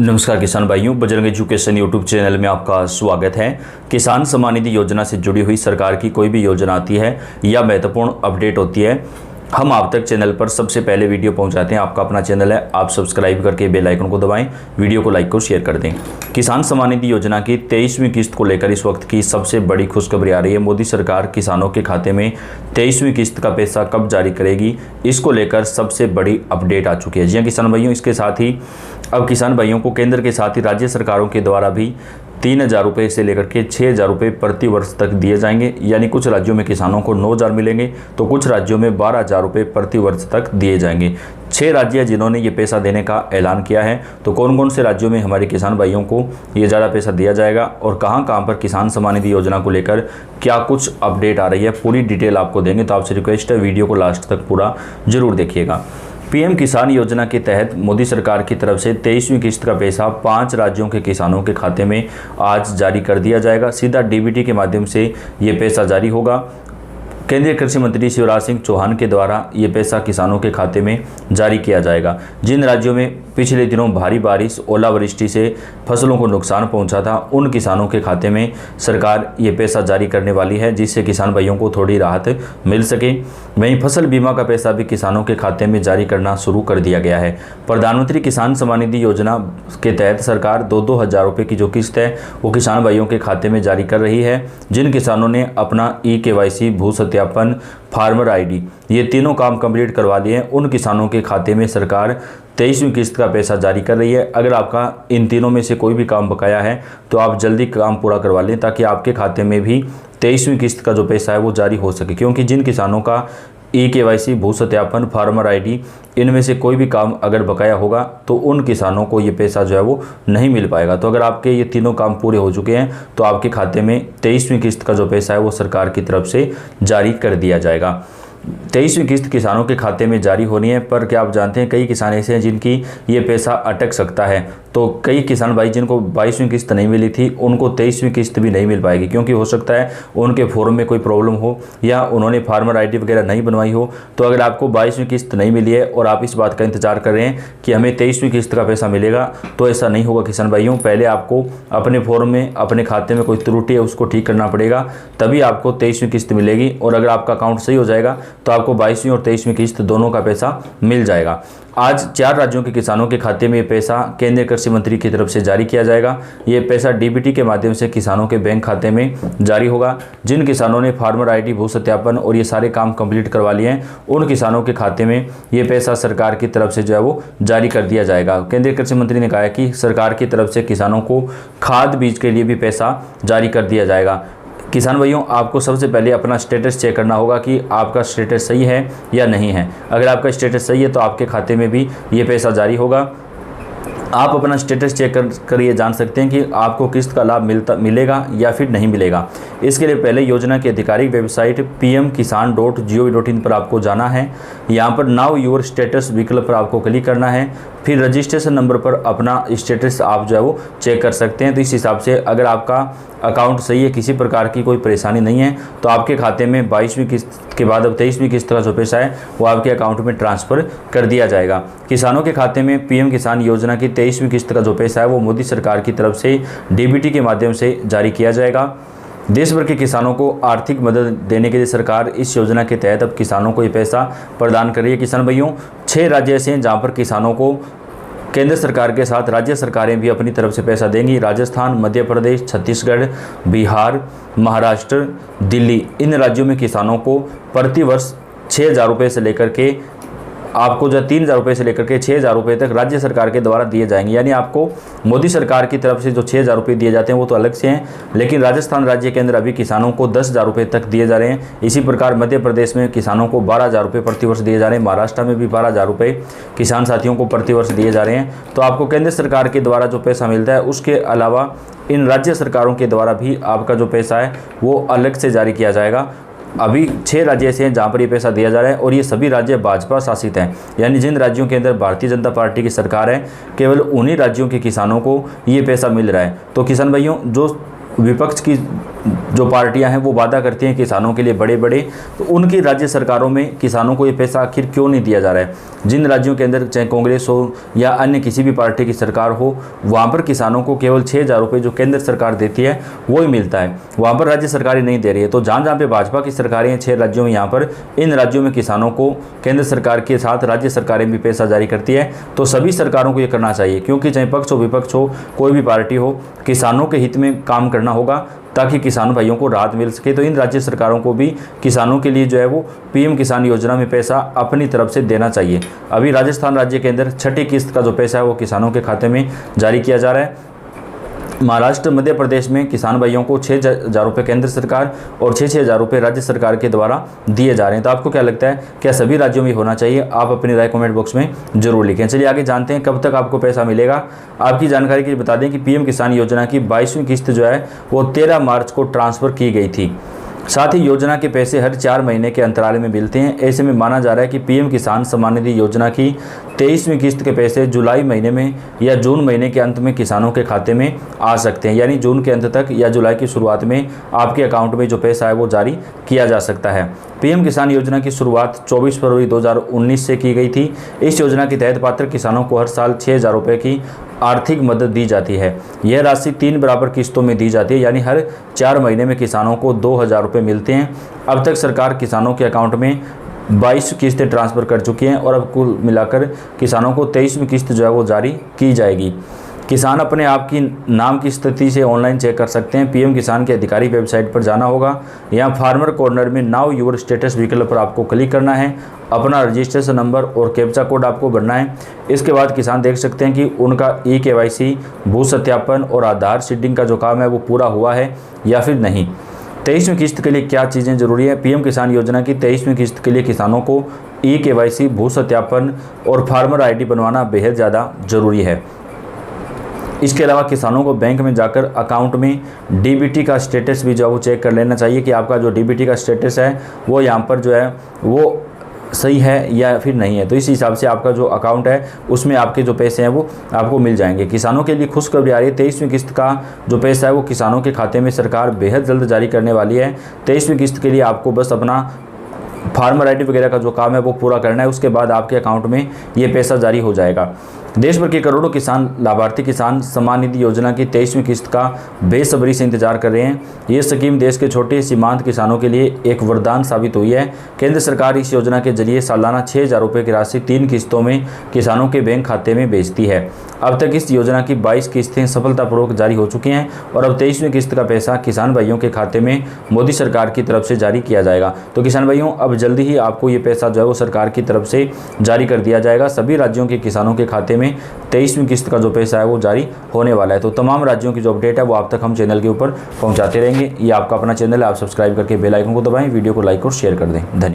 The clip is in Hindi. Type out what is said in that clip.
नमस्कार किसान भाइयों, बजरंग एजुकेशन यूट्यूब चैनल में आपका स्वागत है। किसान सम्मान निधि योजना से जुड़ी हुई सरकार की कोई भी योजना आती है या महत्वपूर्ण अपडेट होती है, हम आप तक चैनल पर सबसे पहले वीडियो पहुंचाते हैं। आपका अपना चैनल है, आप सब्सक्राइब करके बेल आइकन को दबाएं, वीडियो को लाइक और शेयर कर दें। किसान सम्मान निधि योजना की 23वीं किस्त को लेकर इस वक्त की सबसे बड़ी खुशखबरी आ रही है। मोदी सरकार किसानों के खाते में 23वीं किस्त का पैसा कब जारी करेगी, इसको लेकर सबसे बड़ी अपडेट आ चुकी है। जी हाँ किसान भाइयों, इसके साथ ही अब किसान भाइयों को केंद्र के साथ ही राज्य सरकारों के द्वारा भी 3,000 रुपये से लेकर के 6,000 रुपये प्रति वर्ष तक दिए जाएंगे। यानी कुछ राज्यों में किसानों को 9,000 मिलेंगे तो कुछ राज्यों में 12,000 रुपये प्रति वर्ष तक दिए जाएंगे। 6 राज्य जिन्होंने ये पैसा देने का ऐलान किया है, तो कौन कौन से राज्यों में हमारे किसान भाइयों को ये ज़्यादा पैसा दिया जाएगा और कहाँ कहाँ पर किसान सम्मान निधि योजना को लेकर क्या कुछ अपडेट आ रही है, पूरी डिटेल आपको देंगे। तो आपसे रिक्वेस्ट है, वीडियो को लास्ट तक पूरा जरूर देखिएगा। पीएम किसान योजना के तहत मोदी सरकार की तरफ से 23वीं किस्त का पैसा 5 राज्यों के किसानों के खाते में आज जारी कर दिया जाएगा। सीधा डीबीटी के माध्यम से ये पैसा जारी होगा। केंद्रीय कृषि मंत्री शिवराज सिंह चौहान के द्वारा ये पैसा किसानों के खाते में जारी किया जाएगा। जिन राज्यों में पिछले दिनों भारी बारिश, ओलावृष्टि से फसलों को नुकसान पहुंचा था, उन किसानों के खाते में सरकार ये पैसा जारी करने वाली है, जिससे किसान भाइयों को थोड़ी राहत मिल सके। वहीं फसल बीमा का पैसा भी किसानों के खाते में जारी करना शुरू कर दिया गया है। प्रधानमंत्री किसान सम्मान निधि योजना के तहत सरकार 2-2 हज़ार रुपये की जो किस्त है वो किसान भाइयों के खाते में जारी कर रही है। जिन किसानों ने अपना eKYC, भू सत्यापन, फार्मर आईडी ये तीनों काम कंप्लीट करवा लिए हैं, उन किसानों के खाते में सरकार 23वीं किस्त का पैसा जारी कर रही है। अगर आपका इन तीनों में से कोई भी काम बकाया है तो आप जल्दी काम पूरा करवा लें, ताकि आपके खाते में भी 23वीं किस्त का जो पैसा है वो जारी हो सके। क्योंकि जिन किसानों का eKYC, भू सत्यापन, फार्मर आईडी इनमें से कोई भी काम अगर बकाया होगा तो उन किसानों को ये पैसा जो है वो नहीं मिल पाएगा। तो अगर आपके ये तीनों काम पूरे हो चुके हैं तो आपके खाते में 23वीं किस्त का जो पैसा है वो सरकार की तरफ से जारी कर दिया जाएगा। 23वीं किस्त किसानों के खाते में जारी होनी है, पर क्या आप जानते हैं कई किसान ऐसे हैं जिनकी ये पैसा अटक सकता है। तो कई किसान भाई जिनको 22वीं किस्त नहीं मिली थी, उनको 23वीं किस्त भी नहीं मिल पाएगी, क्योंकि हो सकता है उनके फॉर्म में कोई प्रॉब्लम हो या उन्होंने फार्मर आईडी वगैरह नहीं बनवाई हो। तो अगर आपको 22वीं किस्त नहीं मिली है और आप इस बात का इंतजार कर रहे हैं कि हमें 23वीं किस्त का पैसा मिलेगा, तो ऐसा नहीं होगा किसान भाइयों। पहले आपको अपने फॉर्म में, अपने खाते में कोई त्रुटि है उसको ठीक करना पड़ेगा, तभी आपको 23वीं किस्त मिलेगी। और अगर आपका अकाउंट सही हो जाएगा तो आपको 22वीं और 23वीं किस्त दोनों का पैसा मिल जाएगा। आज 4 राज्यों के किसानों के खाते में ये पैसा केंद्रीय कृषि मंत्री की तरफ से जारी किया जाएगा। ये पैसा डीबीटी के माध्यम से किसानों के बैंक खाते में जारी होगा। जिन किसानों ने फार्मर आईडी, भू सत्यापन और ये सारे काम कंप्लीट करवा लिए हैं, उन किसानों के खाते में ये पैसा सरकार की तरफ से जो है वो जारी कर दिया जाएगा। केंद्रीय कृषि मंत्री ने कहा है कि सरकार की तरफ से किसानों को खाद बीज के लिए भी पैसा जारी कर दिया जाएगा। किसान भाइयों, आपको सबसे पहले अपना स्टेटस चेक करना होगा कि आपका स्टेटस सही है या नहीं है। अगर आपका स्टेटस सही है तो आपके खाते में भी ये पैसा जारी होगा। आप अपना स्टेटस चेक कर ये जान सकते हैं कि आपको किस्त का लाभ मिलेगा या फिर नहीं मिलेगा। इसके लिए पहले योजना की आधिकारिक वेबसाइट pmkisan.gov.in पर आपको जाना है। यहाँ पर नाउ योर स्टेटस विकल्प पर आपको क्लिक करना है। फिर रजिस्ट्रेशन नंबर पर अपना स्टेटस आप जो है वो चेक कर सकते हैं। तो इस हिसाब से अगर आपका अकाउंट सही है, किसी प्रकार की कोई परेशानी नहीं है, तो आपके खाते में 22वीं किस्त के बाद अब 23वीं किस्त का जो पैसा है वो आपके अकाउंट में ट्रांसफ़र कर दिया जाएगा। किसानों के खाते में पीएम किसान योजना की 23वीं किस्त का जो पैसा है वो मोदी सरकार की तरफ से डीबीटी के माध्यम से जारी किया जाएगा। देश भर के किसानों को आर्थिक मदद देने के लिए सरकार इस योजना के तहत अब किसानों को ये पैसा प्रदान कर रही है। किसान भाइयों, 6 राज्य ऐसे हैं जहाँ पर किसानों को केंद्र सरकार के साथ राज्य सरकारें भी अपनी तरफ से पैसा देंगी। राजस्थान, मध्य प्रदेश, छत्तीसगढ़, बिहार, महाराष्ट्र, दिल्ली, इन राज्यों में किसानों को प्रति वर्ष 6,000 रुपये से लेकर के आपको जो 3,000 रुपये से लेकर के 6,000 रुपये तक राज्य सरकार के द्वारा दिए जाएंगे। यानी आपको मोदी सरकार की तरफ से जो 6,000 रुपये दिए जाते हैं वो तो अलग से हैं, लेकिन राजस्थान राज्य के अंदर अभी किसानों को 10,000 रुपये तक दिए जा रहे हैं। इसी प्रकार मध्य प्रदेश में किसानों को 12,000 रुपये प्रति वर्ष दिए जा रहे हैं। महाराष्ट्र में भी 12,000 रुपये किसान साथियों को प्रति वर्ष दिए जा रहे हैं। तो आपको केंद्र सरकार के द्वारा जो पैसा मिलता है, उसके अलावा इन राज्य सरकारों के द्वारा भी आपका जो पैसा है वो अलग से जारी किया जाएगा। अभी 6 राज्य ऐसे हैं जहाँ पर ये पैसा दिया जा रहा है और ये सभी राज्य भाजपा शासित हैं। यानी जिन राज्यों के अंदर भारतीय जनता पार्टी की सरकार है, केवल उन्हीं राज्यों के किसानों को ये पैसा मिल रहा है। तो किसान भाइयों, जो विपक्ष की जो पार्टियां हैं वो वादा करती हैं किसानों के लिए बड़े बड़े, तो उनकी राज्य सरकारों में किसानों को ये पैसा आखिर क्यों नहीं दिया जा रहा है। जिन राज्यों के अंदर चाहे कांग्रेस हो या अन्य किसी भी पार्टी की सरकार हो, वहाँ पर किसानों को केवल 6,000 रुपये जो केंद्र सरकार देती है वो ही मिलता है, वहाँ पर राज्य सरकारें नहीं दे रही है। तो जहाँ जहाँ पे भाजपा की सरकारें हैं 6 राज्यों में, यहाँ पर इन राज्यों में किसानों को केंद्र सरकार के साथ राज्य सरकारें भी पैसा जारी करती है। तो सभी सरकारों को ये करना चाहिए, क्योंकि चाहे पक्ष हो विपक्ष हो, कोई भी पार्टी हो, किसानों के हित में काम करना होगा ताकि किसान भाइयों को राहत मिल सके। तो इन राज्य सरकारों को भी किसानों के लिए जो है वो पीएम किसान योजना में पैसा अपनी तरफ से देना चाहिए। अभी राजस्थान राज्य के अंदर छठी किस्त का जो पैसा है वो किसानों के खाते में जारी किया जा रहा है। महाराष्ट्र, मध्य प्रदेश में किसान भाइयों को 6,000 रुपये केंद्र सरकार और 6,000 रुपये राज्य सरकार के द्वारा दिए जा रहे हैं। तो आपको क्या लगता है, क्या सभी राज्यों में होना चाहिए? आप अपनी राय कमेंट बॉक्स में जरूर लिखें। चलिए आगे जानते हैं कब तक आपको पैसा मिलेगा। आपकी जानकारी के लिए बता दें कि पीएम किसान योजना की 22वीं किस्त जो है वो 13 मार्च को ट्रांसफ़र की गई थी। साथ ही योजना के पैसे हर 4 महीने के अंतराल में मिलते हैं। ऐसे में माना जा रहा है कि पीएम किसान सम्मान निधि योजना की 23वीं किस्त के पैसे जुलाई महीने में या जून महीने के अंत में किसानों के खाते में आ सकते हैं। यानी जून के अंत तक या जुलाई की शुरुआत में आपके अकाउंट में जो पैसा है वो जारी किया जा सकता है। पीएम किसान योजना की शुरुआत 24 फरवरी 2019 से की गई थी। इस योजना के तहत पात्र किसानों को हर साल 6,000 रुपये की आर्थिक मदद दी जाती है। यह राशि 3 बराबर किस्तों में दी जाती है, यानी हर 4 महीने में किसानों को 2,000 रुपये मिलते हैं। अब तक सरकार किसानों के अकाउंट में 22 किस्तें ट्रांसफ़र कर चुकी हैं और अब कुल मिलाकर किसानों को 23वीं किस्त जो है वो जारी की जाएगी। किसान अपने आप की नाम की स्थिति से ऑनलाइन चेक कर सकते हैं। पीएम किसान की आधिकारिक वेबसाइट पर जाना होगा। यहाँ फार्मर कॉर्नर में नाउ योर स्टेटस विकल्प पर आपको क्लिक करना है। अपना रजिस्ट्रेशन नंबर और कैप्चा कोड आपको भरना है। इसके बाद किसान देख सकते हैं कि उनका KYC, भू सत्यापन और आधार सीडिंग का जो काम है वो पूरा हुआ है या फिर नहीं। 23वीं किस्त के लिए क्या चीज़ें ज़रूरी है? पीएम किसान योजना की 23वीं किस्त के लिए किसानों को KYC, भू सत्यापन और फार्मर ID बनवाना बेहद ज़्यादा ज़रूरी है। इसके अलावा किसानों को बैंक में जाकर अकाउंट में DBT का स्टेटस भी जो है वो चेक कर लेना चाहिए कि आपका जो DBT का स्टेटस है वो यहाँ पर जो है वो सही है या फिर नहीं है। तो इस हिसाब से आपका जो अकाउंट है उसमें आपके जो पैसे हैं वो आपको मिल जाएंगे। किसानों के लिए खुशखबरी आ रही है, 23वीं किस्त का जो पैसा है वो किसानों के खाते में सरकार बेहद जल्द जारी करने वाली है। 23वीं किस्त के लिए आपको बस अपना फार्मर ID वगैरह का जो काम है वो पूरा करना है। उसके बाद आपके अकाउंट में ये पैसा जारी हो जाएगा। देश भर के करोड़ों किसान लाभार्थी किसान सम्मान निधि योजना की 23वीं किस्त का बेसब्री से इंतजार कर रहे हैं। ये स्कीम देश के छोटे सीमांत किसानों के लिए एक वरदान साबित हुई है। केंद्र सरकार इस योजना के जरिए सालाना 6,000 रुपये की राशि 3 किस्तों में किसानों के बैंक खाते में भेजती है। अब तक इस योजना की 22 किस्तें सफलतापूर्वक जारी हो चुकी हैं और अब 23वीं किस्त का पैसा किसान भाइयों के खाते में मोदी सरकार की तरफ से जारी किया जाएगा। तो किसान भाइयों, अब जल्दी ही आपको ये पैसा जो है वो सरकार की तरफ से जारी कर दिया जाएगा। सभी राज्यों के किसानों के खाते में 23वीं किस्त का जो पैसा है वो जारी होने वाला है। तो तमाम राज्यों की जो अपडेट है वो आप तक हम चैनल के ऊपर पहुंचाते रहेंगे। ये आपका अपना चैनल है, आप सब्सक्राइब करके बेल आइकन को दबाएं, वीडियो को लाइक और शेयर कर दें। धन्यवाद।